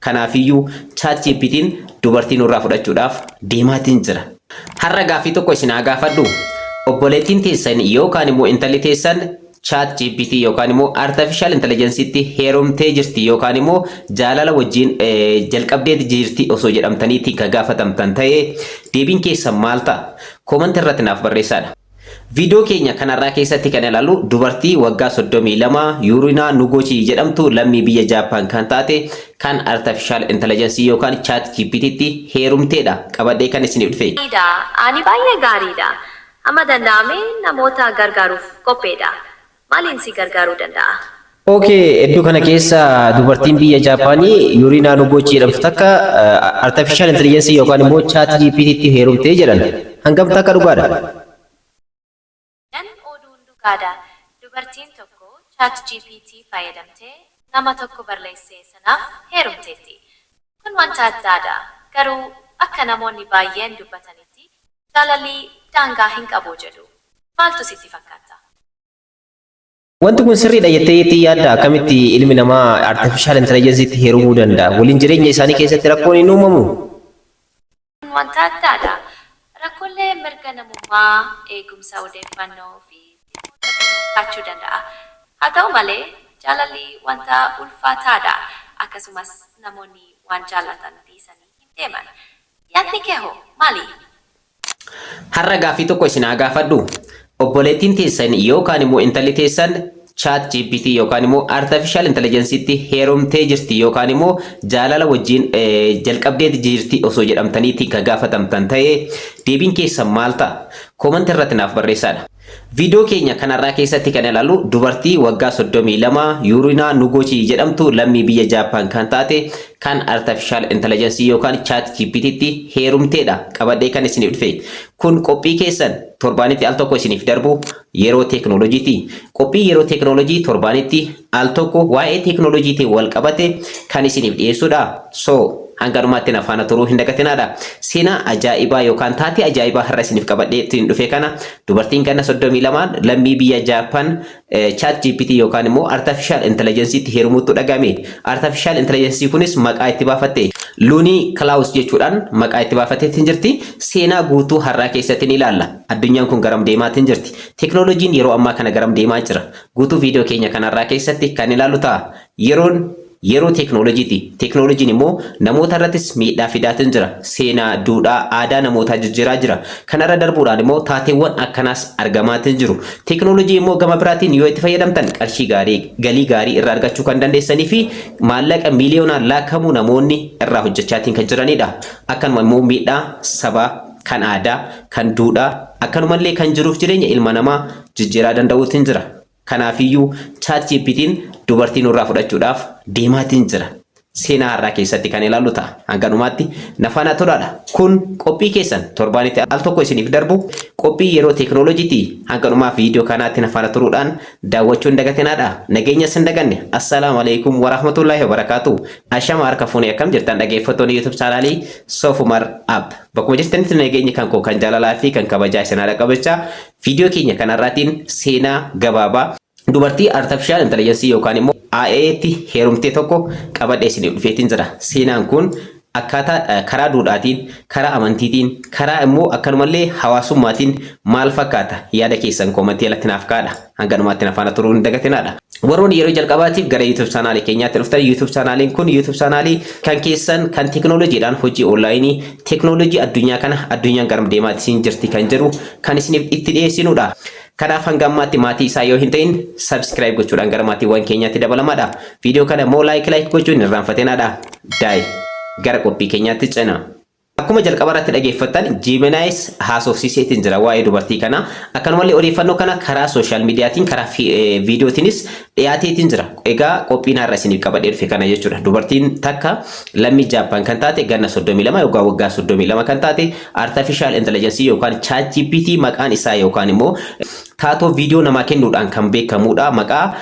Kanaafiyyuu ChatGPT'n dubartii irra fudhachuudhaaf deemaatiin jira. Har'a gaaffii tokko isin haa gaafadhu. Obboleettiin teessan yookaan immoo intalli teessan ChatGPT yookaan immoo artificial intelligence'tti heerumtee jirti yookaan immoo jaalala wajjin jalqabdee jirti osoo jedhamtaniitti kan gaafatamtan ta'ee deebiin keessan maal ta'a? Comment irratti naaf barreessaa. Video keenya kanarraa keessatti kan ilaallu dubartii waggaa 32 Yuurina Nugochi jedhamtu lammii biyya Jaapaan kan taate kan artificial intelligence yookaan ChatGPT'tti heerumteedha. Qabadhee kan isin dhufe. Ani baay'ee gaariidha. Amma danda'ame namoota gargaaruuf qopheedha. Maaliin si gargaaruu danda'a? Okay, iddoo kana keessa dubartiin biyya Jaapaanii Yuurina Nugochi jedhamtu takka artificial intelligence yookaan immoo ChatGPT'tti heerumtee jedhan. Hangam takka dhugaadha? Dubartiin tokko ChatGPT fayyadamtee nama tokko barreessee sanaaf heerumteetti. Kun wanta addaadha. Garuu akka namoonni baay'een dubbatanitti jaalalli daangaa hin qabu jedhu. Maaltu sitti fakkaata? Wanti kun sirriidha jettee yaadda? Akkamitti ilmi namaa artificial intelligence'tti heerumuu danda'a? Waliin jireenya isaanii keessatti rakkoon hin uumamu? Wanta addaadha. Rakkoolee mirga namummaa, eegumsa odeeffannoo fi kaachuu danda'a. Haa ta'u malee jaalalli wanta ulfaataadha. Akkasumas namoonni waan jaalatan dhiisanii hin deeman. Yaadni kee hoo maali? Har'a gaaffii tokko isin haa gaafadhu. Obboleettiin teessan yookaan immoo intalli teessan ChatGPT yookaan immoo artificial intelligence'tti heerumtee jirti yookaan immoo jaalala wajjin jalqabdee jirti osoo jedhamtaniitti kan gaafatamtan ta'ee deebiin keessan maal ta'a? Comment irratti naaf barreessaa. Video keenya kanarraa keessatti kan ilaallu dubartii waggaa 32 Yuurina Nugochi jedhamtu lammii biyya Jaapaan kan taate kan artificial intelligence yookaan ChatGPT'tti heerumteedha. Qabadhee kan isin dhufe. Kun qophii keessan torbaanitti al tokko isiniif darbu yeroo teknooloojiiti. Qophii yeroo teknooloojii torbaanitti al tokko waa'ee teknooloojiitiin wal qabate kan isiniif dhiyeessudha. So hanga dhumaatti na faana turuu hin dagatinaadha. Seenaa ajaa'ibaa yookaan taatee ajaa'ibaa har'a isiniif qabadhee ittiin dhufe kana dubartiin ganna 32 lammii biyya Jaapaan ChatGPT yookaan immoo artificial intelligence'tti heerumuutu dhagame. Artificial intelligence kunis maqaa itti baafatte Luunii Klaus jechuudhaan maqaa itti baafatteetiin jirti. Seenaa guutuu har'aa keessatti ni ilaalla. Addunyaan kun garam deemaatiin jirti. Teknooloojiin yeroo ammaa kana garam deemaa jira. Guutuu viidiyoo keenya kanarraa keessatti kan ilaallu ta'a. Yeroo teknooloojiiti. Teknooloojiin immoo namoota irrattis miidhaa fidaatiin jira. Seenaa, duudhaa, aadaa namootaa jijjiiraa jira. Kanarra darbuudhaan immoo taateewwan akkanaas argamaatiin jiru. Teknooloojii immoo gama biraatiin yoo itti fayyadamtan qarshii gaarii, galii gaarii irraa argachuu kan dandeessanii fi maallaqa miiliyoonaan lakkaa'amu namoonni irraa hojjechaatiin kan jiranidha. Akkanuma immoo miidhaa sabaa, kan aadaa, kan duudhaa, akkanumallee kan jiruuf jireenya ilma namaa jijjiiraa danda'uutiin jira. Kanaafiyyuu ChatGPT'n dubartii irra fudhachuudhaaf deemaatiin jira. Seenaa har'aa keessatti kan ilaallu ta'a. Hanga dhumaatti na faana turaadha. Kun qophii keessan torbaanitti al tokko isiniif darbu qophii yeroo teknooloojiiti. Hanga dhumaa viidiyoo kanaatti na faana turuudhaan daawwachuu hin dagatinaadha. Nageenya sin daganne. Assalaamu alaikum wa rahmatullahi wa barakaatu. Ashama harka fuunee akkam jirtan dhaggeeffattoonni YouTube chaanaalii Umar app. Bakkuma jirtanitti nageenya kan koo kan jaalalaa fi kan kabajaa isin haadha qabachaa viidiyoo keenya kanarraatiin seenaa gabaabaa dubartii artificial intelligence yookaan immoo AI'tti heerumtee tokko qabadhee isiniif dhufeetiin jira. Seenaan kun akkaataa karaa duudhaatiin, karaa amantiitiin, karaa immoo akkanumallee hawaasummaatiin maal fakkaata yaada keessan koomentii irratti naaf kaa'aa. Hanga dhumaatti na faana turuu hin dagatinaadha. Warroonni yeroo jalqabaatiif gara YouTube chaanaalii keenyaatti dhuftan YouTube chaanaaliin kun YouTube chaanaalii kan keessan kan teknooloojiidhaan hojii onlaayinii teknooloojii addunyaa kana addunyaan garam deemaatiin jirti kan jedhu kan isiniif itti dhiyeessinudha. Kanaaf hanga ammaatti maatii isaa yoo hin ta'in subscribe gochuudhaan gara maatiiwwan keenyaatti dabalamaadha. Viidiyoo kana immoo like gochuun hin irraanfatinaadha. Daa'e gara qophii keenyaatti cina. Akkuma jalqaba irratti dhageeffattan Gemini's haasofsiiseetiin jira waa'ee dubartii kana. Akkanumallee odeeffannoo kana karaa social mediaatiin karaa viidiyootiinis dhiyaateetiin jira. Egaa qophiin har'a isiniif qabadhee dhufe kana jechuudha. Dubartiin takka lammii Jaappaan kan taate ganna 32 yookaan waggaa 32 kan taate artificial intelligence yookaan ChatGPT maqaan isaa yookaan immoo taatoo viidiyoo namaa kennuudhaan kan beekamudha. Maqaa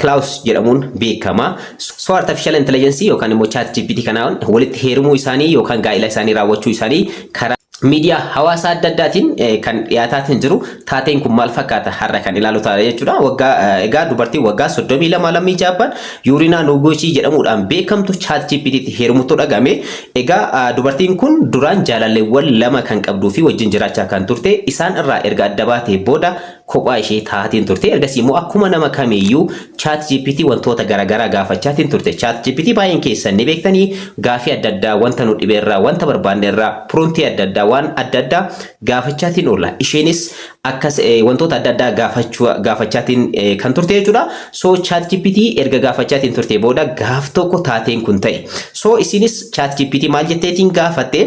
Klaus jedhamuun beekama. So artificial intelligence yookaan immoo ChatGPT kanaan walitti heerumuu isaanii yookaan gaa'ila isaanii raawwachuu isaanii karaa miidiyaa hawaasaa adda addaatiin kan dhiyaataatiin jiru taateen kun maal fakkaata har'a kan ilaalu ta'a jechuudha. Egaa dubartii waggaa 32 lammii Jaappaan Yuuriinaa Noogochii jedhamuudhaan beekamtu ChatGPTitti heerumtu dhagame. Egaa dubartiin kun duraan jaalalleewwan lama kan qabduu fi wajjin jiraachaa kan turte isaan irraa erga adda baatee booda kophaa ishee taatiin turte. Ergasii immoo akkuma nama kamiiyyuu ChatGPT wantoota garaagaraa gaafachaatiin turte. ChatGPT baay'een keessan ni beektanii gaafii adda addaa wanta nu dhibeerraa wanta barbaanneerraa promptii adda addaa waan adda addaa gaafachaatiin oolla. Isheenis akkas wantoota adda addaa gaafachaatiin kan turte jechuudha. So ChatGPT erga gaafachaatiin turte booda gaaf tokko taateen kun ta'e. So isinis ChatGPT maal jetteetiin gaafatte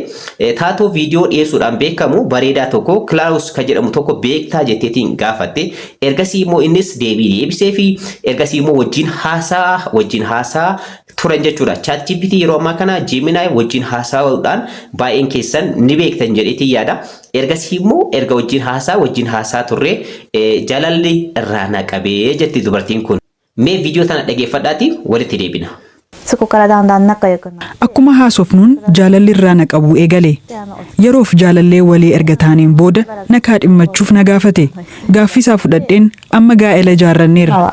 taatoo viidiyoo dhiyeessuudhaan beekamu bareedaa tokko Klaus ka jedhamu tokko beektaa jetteetiin gaafatte. Ergasii immoo innis deebii deebisee fi ergasii immoo wajjin haasaa turan jechuudha. ChatGPT yeroo ammaa kana Gemini wajjin haasa'uudhaan baay'een keessan ni beektan jedheetiin yaada. Ergasii immoo erga wajjin haasaa turre jaalalli irraa na qabee jetti dubartiin kun. Mee viidiyoo tana dhageeffadhaati walitti deebina. Akkuma haasofnuun jaalalli irraa na qabu eegale. Yeroof jaalallee walii erga taaniin booda na kaadhimmachuuf na gaafate. Gaaffii isaa fudhadheen amma gaa'ela ijaarranneerra.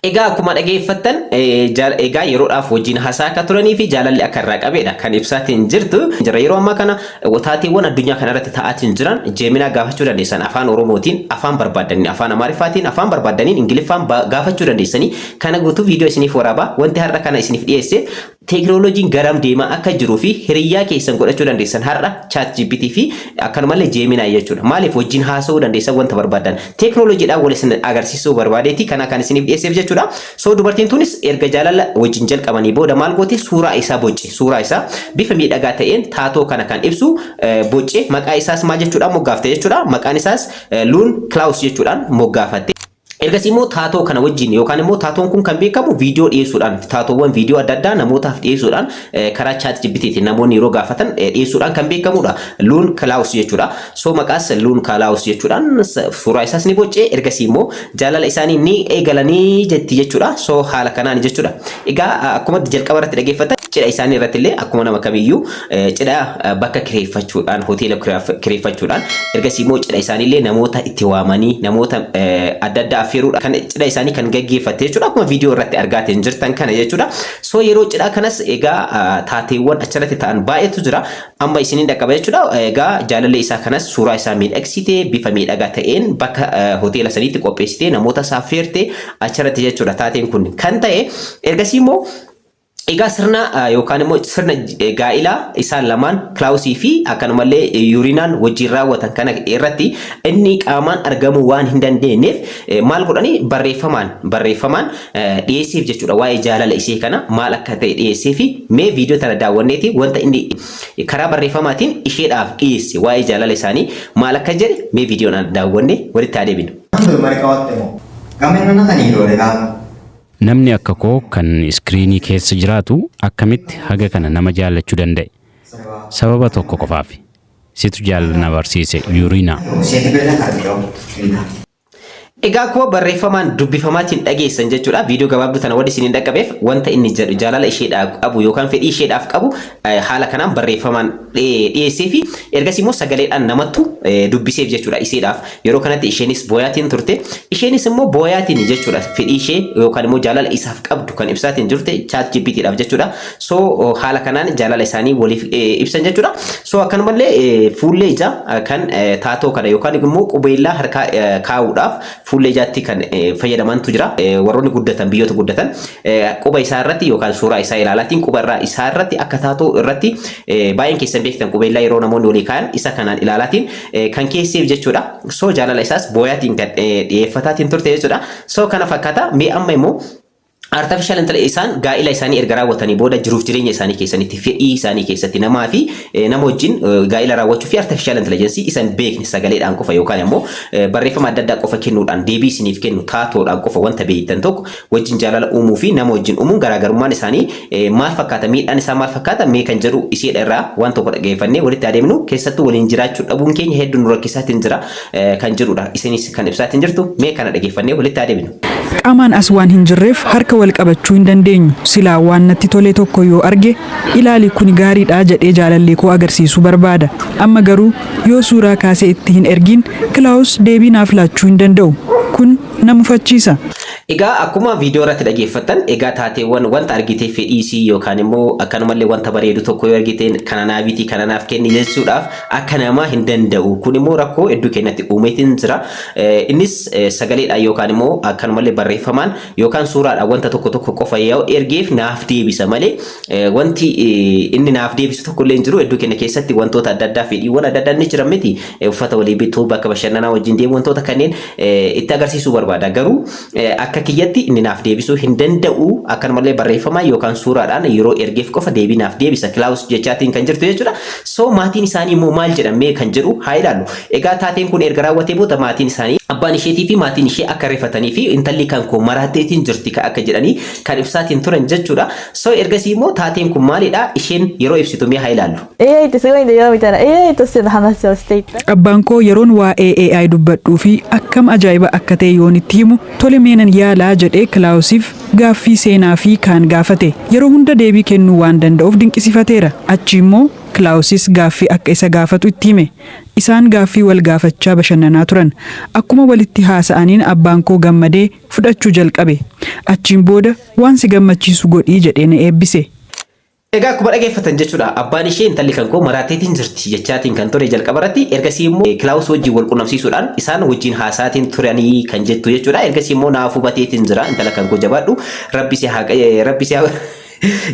Egaa akkuma dhageeffattan egaa yeroodhaaf wajjin haasaa akka turanii fi jaalalli akka irraa qabeedha kan ibsaatiin jirtu. Yeroo ammaa kana taateewwan addunyaa kanarratti ta'aatiin jiran Gemini gaafachuu dandeessan afaan Oromootiin, afaan barbaadanii, afaan Amaariffaatiin, afaan barbaadaniin, Ingiliffaan gaafachuu dandeessanii. Kana guutuu viidiyoo isiniif waraabaa wanti har'a kana isiniif dhiyeesse teknooloojiin garam deemaa akka jiruu fi hiriyyaa keessan godhachuu dandeessan har'a ChatGPT fi akkanumallee Gemini jechuudha. Maaliif wajjin haasa'uu dandeessan wanta barbaadan teknooloojiidhaan wal isin agarsiisuu barbaadeeti kana kan isiniif dhiyeesseef jechuudha. So dubartiin tunis erga jaalala wajjin jalqabanii booda maal goote suuraa isaa bocce. Suuraa isaa bifa miidhagaa ta'een taatoo kana kan ibsu bocce maqaa isaas maal jechuudhaan moggaafte jechuudha. Maqaan isaas Luun Klaus jechuudhaan moggaafatte. Ergasii immoo taatoo kana wajjin yookaan immoo taatoon kun kan beekamu viidiyoo dhiyeessuudhaan taatoowwan viidiyoo adda addaa namootaaf dhiyeessuudhaan karaa ChatGPTtiin namoonni yeroo gaafatan dhiyeessuudhaan kan beekamudha. Luun Klaus jechuudha. So maqaas Luun Klaus jechuudhaan suuraa isaas ni boccee ergasii immoo jaalala isaanii ni eegalanii jetti jechuudha. So haala kanaan jechuudha. Egaa akkuma jalqaba irratti dhageeffatan cidha isaanii irratti illee akkuma nama kamiyyuu cidha bakka kireeffachuudhaan hoteela kireeffachuudhaan ergasii immoo cidha isaanii illee namoota itti waamanii namoota adda addaa affeeruudha kan cidha isaanii kan gaggeeffate jechuudha. Akkuma viidiyoo irratti argaatiin jirtan kana jechuudha. So yeroo cidha kanas egaa taateewwan achirratti ta'an baay'eetu jira. Amma isiniin dhaqqaba jechuudha. Egaa jaalallee isaa kanas suuraa isaa miidhagsitee bifa miidhagaa ta'een bakka hoteela saniitti qopheessitee namoota isaa affeerte achirratti jechuudha. Taateen kun kan ta'e ergasii immoo egaa sirna yookaan immoo sirna gaa'ilaa isaan lamaan Klausii fi akkanumallee Yuuriinaan wajjin raawwatan kana irratti inni qaamaan argamuu waan hin dandeenyeef maal godhanii barreeffamaan dhiyeesseef jechuudha. Waa'ee jaalala ishee kana maal akka ta'e dhiyeesseef mee viidiyoo tana daawwanneeti wanta inni karaa barreeffamaatiin isheedhaaf dhiyeesse waa'ee jaalala isaanii maal akka jedhe mee viidiyoon daawwanne walitti adeeminu. Namni akka koo kan iskiriinii keessa jiraatu akkamitti haga kana nama jaallachuu danda'e? Sababa tokko qofaaf. Situ jaalala na barsiise Yuuriinaa. Egaa akkuma barreeffamaan dubbifamaatiin dhageessan jechuudha. Viidiyoo gabaabduu tana wadi isiniin dhaqqabeef wanta inni jedhu jaalala isheedhaaf qabu yookaan fedhii isheedhaaf qabu haala kanaan barreeffamaan dhiyeessee fi ergasii immoo sagaleedhaan namattu dubbiseef jechuudha isheedhaaf. Yeroo kanatti isheenis booyaatiin turte. Isheenis immoo booyaatiin jechuudha fedhii ishee yookaan immoo jaalala isaaf qabdu kan ibsaatiin jirte ChatGPTidhaaf jechuudha. So haala kanaan jaalala isaanii waliif ibsan jechuudha. So akkanumallee fuullee ijaa kan taatoo kana yookaan immoo qubeellaa harkaa kaa'uudhaaf fuullee ijaatti kan fayyadamantu jira. Warroonni guddatan biyyoota guddatan quba isaa irratti yookaan suuraa isaa ilaalaatiin quba irraa isaa irratti akka taatoo irratti baay'een keessan beektan qubeellaa yeroo namoonni walii kaa'an isa kanaan ilaalaatiin kan keesseef jechuudha. So jaalala isaas booyaatiin kan dhiyeeffataatiin turte jechuudha. So kana fakkaata mee amma immoo artificial intelligence isaan gaa'ila isaanii erga raawwatanii booda jiruuf jireenya isaanii keessatti fedhii isaanii keessatti namaa fi nama wajjin gaa'ila raawwachuu fi artificial intelligence isan beekne sagaleedhaan qofa yookaan immoo barreeffama adda addaa qofa kennuudhaan deebii isiniif kennu taatoodhaan qofa wanta beektan tokko wajjin jaalala uumuu fi nama wajjin uumuun garaagarummaan isaanii maal fakkaata miidhaan isaa maal fakkaata mee kan jedhu isheedha irraa waan tokko dhageeffannee walitti adeemnu keessattuu waliin jiraachuu dhabuun keenya hedduun nu rakkisaatiin jira kan jedhudha isinis kan ibsaatiin jirtu mee kana dhageeffannee walitti adeemnu. Qaamaan as waan hin jirreef harka wal qabachuu hin dandeenyu. Silaa waan natti tole tokko yoo arge ilaali kun gaariidha jedhee jaalallee koo agarsiisuu barbaada. Amma garuu yoo suuraa kaasee itti hin ergin Kilaawus deebii naaf laachuu hin danda'u. Kun na mufachiisa. Egaa akkuma viidiyoo irratti dhageeffattan egaa taateewwan wanta argitee fedhiisii yookaan immoo akkanumallee wanta bareedu tokko yoo argiteen kana naafiti kana naaf kenni jechuudhaaf akka namaa hin danda'u. Kun immoo rakkoo hedduu keenyatti uumeetiin jira. Innis sagaleedhaan yookaan immoo akkanumallee barreeffamaan yookaan suuraadhaan wanta tokko tokko qofa yoo ergeef naaf deebisa malee wanti inni naaf deebisu tokkollee hin jiru. Hedduu keenya keessatti wantoota adda addaa fedhiiwwan adda addaa ni jiran miti. Uffata walii bituu bakka bashannanaa wajjin deemu wantoota kanneen itti agarsiisuu barbaada. Garuu akka kiyyatti inni naaf deebisuu hin danda'u akkanumallee barreeffamaa yookaan suuraadhaan yeroo ergeef qofa deebii naaf deebisa Kilaawus jechaatiin kan jirtu jechuudha. So maatiin isaanii immoo maal jedhamee kan jedhu haa ilaallu. Egaa taateen kun erga raawwatee booda maatiin isaanii abbaan isheetii fi maatiin ishee akka rifatanii fi intalli kan koo maraatteetiin jirti akka jedhanii kan ibsaatiin turan jechuudha. So ergasii immoo taateen kun maalidha isheen yeroo ibsitu mee haa ilaallu. Abbaan koo yeroon waa'ee AI dubbadhuu fi akkam ajaa'iba akka ta'e yoon itti himu tole meenan yaalaa jedhee Kilaawusiif gaaffii seenaa fi kaan gaafate. Yeroo hunda deebii kennuu waan danda'uuf dinqisiifateera. Achi immoo Kilaawusis gaaffii akka isa gaafatu itti hime. Isaan gaaffii wal gaafachaa bashannanaa turan. Akkuma walitti haasa'aniin abbaan koo gammadee fudhachuu jalqabe. Achiin booda waan si gammachiisu godhii jedhee na eebbise. Egaa akkuma dhageeffatan jechuudha abbaan ishee intalli kan koo maraatteetiin jirti jechaatiin kan ture jalqabarratti ergasii immoo Kilaawus wajjin wal qunnamsiisuudhaan isaan wajjin haasaatiin turanii kan jettu jechuudha. Ergasii immoo naaf hubateetiin jira intala kan koo jabaadhu rabbisi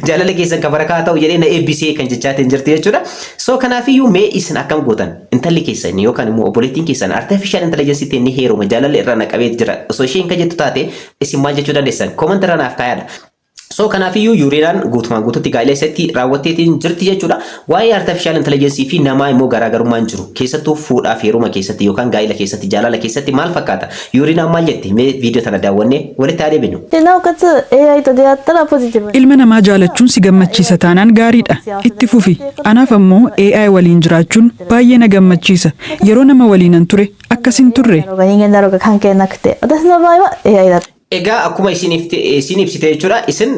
jaalala keessan kan barakaa ta'u jedhee na eebbisee kan jechaatiin jirti jechuudha. So kanaafiyyuu mee isin akkam gootan intalli keessan yookaan immoo obboleettiin keessan artificial intelligence ittiin ni heeruma jaalala irra naqabee jira. Osoo isheen kan jettu taate isin maal jechuu dandeessan? Comment irra naaf kaa'aa. So kanaafiyyuu yuuriidhaan guutumaan guututti gaa'ela isatti raawwatteetiin jirti jechuudha. Waa'ee artificial intelligence fi namaa immoo garaagarummaan jiru. Keessattuu fuudhaaf heeruma keessatti yookaan gaa'ela keessatti jaalala keessatti maal fakkaata? Yuuriidhaan maal jetti? Mee viidiyoo tana daawwannee walitti haa deebinu. Ilma namaa jaalachuun si gammachiisa taanaan gaariidha. Itti fufi. Anaaf ammoo AI waliin jiraachuun baay'ee na gammachiisa. Yeroo nama waliinan ture akkasin turre. Egaa akkuma isin ibsite jechuudha isin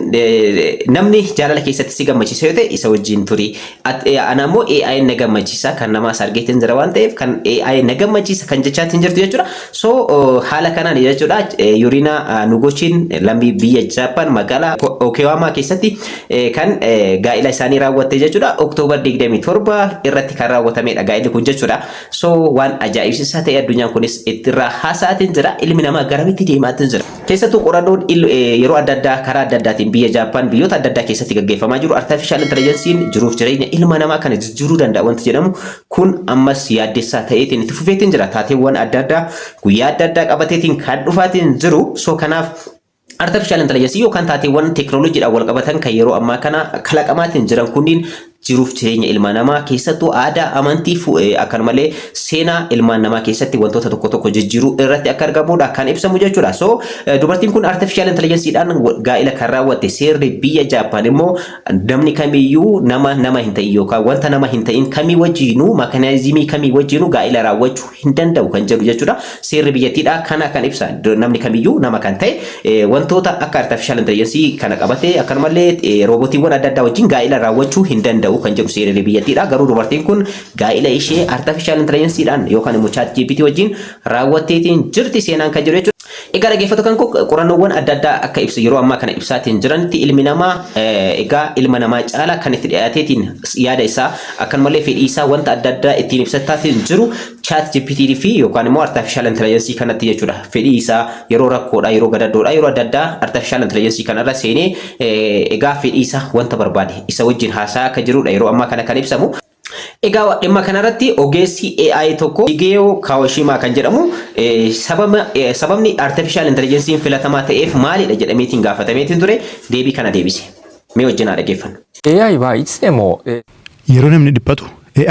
namni jaalala keessatti si gammachiisa yoo ta'e isa wajjin turi. Ana immoo AI na gammachiisa kan namaas argeetiin jira waan ta'eef kan AI na gammachiisa kan jechaatiin jirtu jechuudha. So haala kanaan jechuudha Yuriina Nugochiin lammii biyya Jaappaan magaalaa Okinawa keessatti kan gaa'ela isaanii raawwatte jechuudha. Oktoobar 27 irratti kan raawwatamedha gaa'elli kun jechuudha. So waan ajaa'ibsiisaa ta'e addunyaan kunis ittirraa haasa'aatiin jira ilmi namaa garamitti deemaatiin jira. Keessattuu qorannoon yeroo adda addaa karaa adda addaatiin biyya Jaappaan biyyoota adda addaa keessatti gaggeeffamaa jiru artificial intelligence'n jiruuf jireenya ilma namaa kana jijjiiruu danda'a wanti jedhamu kun ammas yaaddessaa ta'eetiin itti fufeetiin jira taateewwan adda addaa guyyaa adda addaa qabateetiin kan dhufaatiin jiru. So kanaaf artificial intelligence yookaan taateewwan teekinooloojiidhaan wal qabatan kan yeroo ammaa kana kalaqamaatiin jiran kunniin jiruuf jireenya ilma namaa keessattuu aadaa amantii akkanumallee seenaa ilmaan namaa keessatti wantoota tokko tokko jijjiiruu irratti akka argamudha kan ibsamu jechuudha. So dubartiin kun artificial intelligence'dhaan gaa'ela kan raawwatte seerri biyya Jaappaan immoo namni kamiyyuu nama hin ta'in yookaan wanta nama hin ta'in kamii wajjinuu meekaanizimii kamii wajjinuu gaa'ela raawwachuu hin danda'u kan jedhu jechuudha. Seerri biyyattiidha kana kan ibsa namni kamiyyuu nama kan ta'e wantoota akka artificial intelligence kana qabate akkanumallee roobootiiwwan adda addaa wajjin gaa'ela raawwachuu hin danda'u kan jedhu seerri biyyattiidha. Garuu dubartiin kun gaa'ela ishee artificial intelligence'dhaan yookaan immoo ChatGPT wajjin raawwatteetiin jirti seenaan kan jiru jechuudha. Egaa dhaggeeffattoota kan qorannoowwan adda addaa akka ibsu yeroo ammaa kana ibsaatiin jiranitti ilmi namaa egaa ilma namaa caalaa kan itti dhiyaateetiin yaada isaa akkanumallee fedhii isaa wanta adda addaa ittiin ibsataatiin jiru ChatGPT fi yookaan immoo artificial intelligence kanatti jechuudha. Fedhii isaa yeroo rakkoodha yeroo gadaddoodha yeroo adda addaa artificial intelligence kanarra seenee egaa fedhii isaa wanta barbaade isa wajjin haasaa akka jirudha yeroo ammaa kana kan ibsamu. Egaa dhimma kanarratti ogeessi AI tokko Higeo Kawashima kan jedhamu sababni artificial intelligence filatamaa ta'eef maalidha jedhameetiin gaafatameetiin ture deebii kana deebise. Mee wajjin haa dhaggeeffannu. AI はいつでも yeroo namni dhiphatu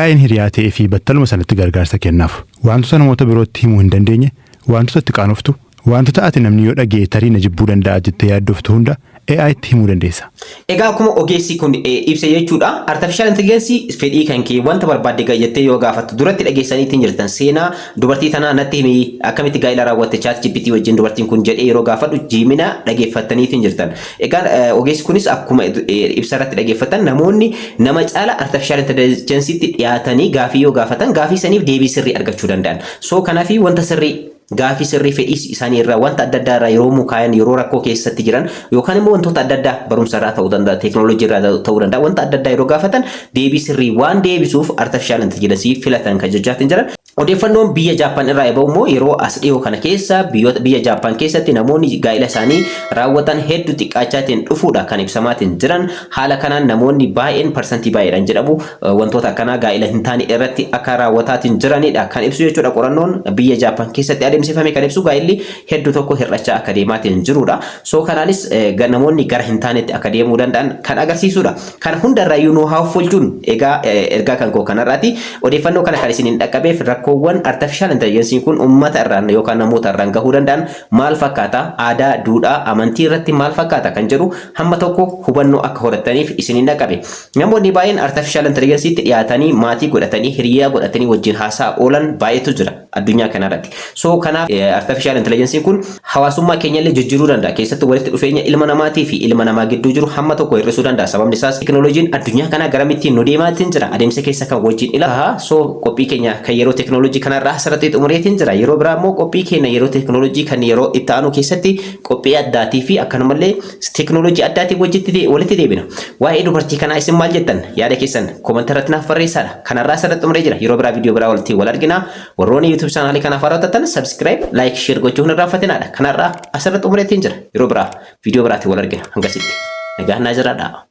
AI'n hiriyaa ta'ee fi battaluma sanatti gargaarsa kennaaf wantoota namoota birootti himuu hin dandeenye wantoota itti qaanoftu wantoota ati namni yoo dhagee tarii na jibbuu danda'a jettee yaaddoftu hunda AI itti himuu dandeessa. Egaa akkuma ogeessi kun ibsa jechuudha. Artificial intelligence fedhii kan kee wanta barbaadde jettee yoo gaafattu duratti dhageessaniitiin jirtan seenaa dubartii tanaa natti himi akkamitti gaa'ela raawwatte ChatGPT wajjin dubartiin kun jedhee yeroo gaafadhu jiimina dhageeffattaniitiin jirtan. Egaa ogeessi kunis akkuma ibsa irratti dhageeffatan namoonni nama caala artificial intelligence itti dhiyaatanii gaafii yoo gaafatan gaafii saniif deebii sirrii argachuu danda'an. So kanaafi wanta sirrii gaafii sirrii fedhii isaanii irraa wanta adda addaa irraa yeroo mukaayan yeroo rakkoo keessatti jiran yookaan immoo wantoota adda addaa barumsa irraa ta'uu danda'a teeknooloojii irraa ta'uu danda'a wanta adda addaa yeroo gaafatan deebii sirrii waan deebisuuf artificial intelligence filatan kan jechaatiin jiran. Odeeffannoon biyya Jaappaan irraa eebamu immoo yeroo as dhiyoo kana keessa biyya Jaappaan keessatti namoonni gaa'ela isaanii raawwatan hedduu xiqqaachaatiin dhufuudha kan ibsamaatiin jiran haala kanaan namoonni baay'een parsantii baay'eedhaan jedhamu wantoota akkanaa gaa'ela hin taane irratti akka raawwataatiin jiranidha kan ibsu jechuudha qorannoon biyya Jaappaan keessatti adeemsifame kan ibsu gaa'elli hedduu tokko hir'achaa akka deemaatiin jirudha. So kanaanis namoonni gara hin taanetti akka deemuu danda'an kan agarsiisudha. Kan hundarraa yuunuu haa folchuun egaa ergaa kan koo kanarraati odeeffannoo kana kan isiniin dhaqqabeef rakkoowwan artificial intelligence kun ummata irraan yookaan namoota irraan gahuu danda'an maal fakkaata aadaa duudhaa amantii irratti maal fakkaata kan jedhu hamma tokko hubannoo akka horataniif isiniin dhaqqabe. Namoonni baay'een artificial intelligence itti dhiyaatanii maatii godhatanii hiriyaa godhatanii wajjin haasaa oolan baay'eetu jira addunyaa kanarratti. So kanaaf artificial intelligence kun hawaasummaa keenya illee jijjiiruu danda'a keessattuu walitti dhufeenya ilma namaatii fi ilma namaa gidduu jiru hamma tokko hir'isuu danda'a sababni isaas teeknooloojiin addunyaa kana garamittiin nu deemaatiin jira adeemsa keessa kan wajjin ilaala. So qophii keenya kan yeroo teeknooloojii kanarraa asirratti xumureetiin jira yeroo biraa immoo qophii keenya yeroo teeknooloojii kan yeroo itti aanu keessatti qophii addaatii fi akkanumallee teeknooloojii addaatii walitti deebina. Waa'ee dubartii kanaa isin maal jettan yaada keessan koomanta irratti naaf barreessaa. Kanarraa asirratti xumuree jira yeroo biraa viidiyoo biraa wal argina. Warroonni YouTube chaanaalii kanaaf haarawwatan subscribe like share gochuu hin irraanfatinaa. Kanarraa asirratti xumureetiin jira yeroo biraa viidiyoo biraatiin wal argina hangasitti nagaan naa jiraadhaa.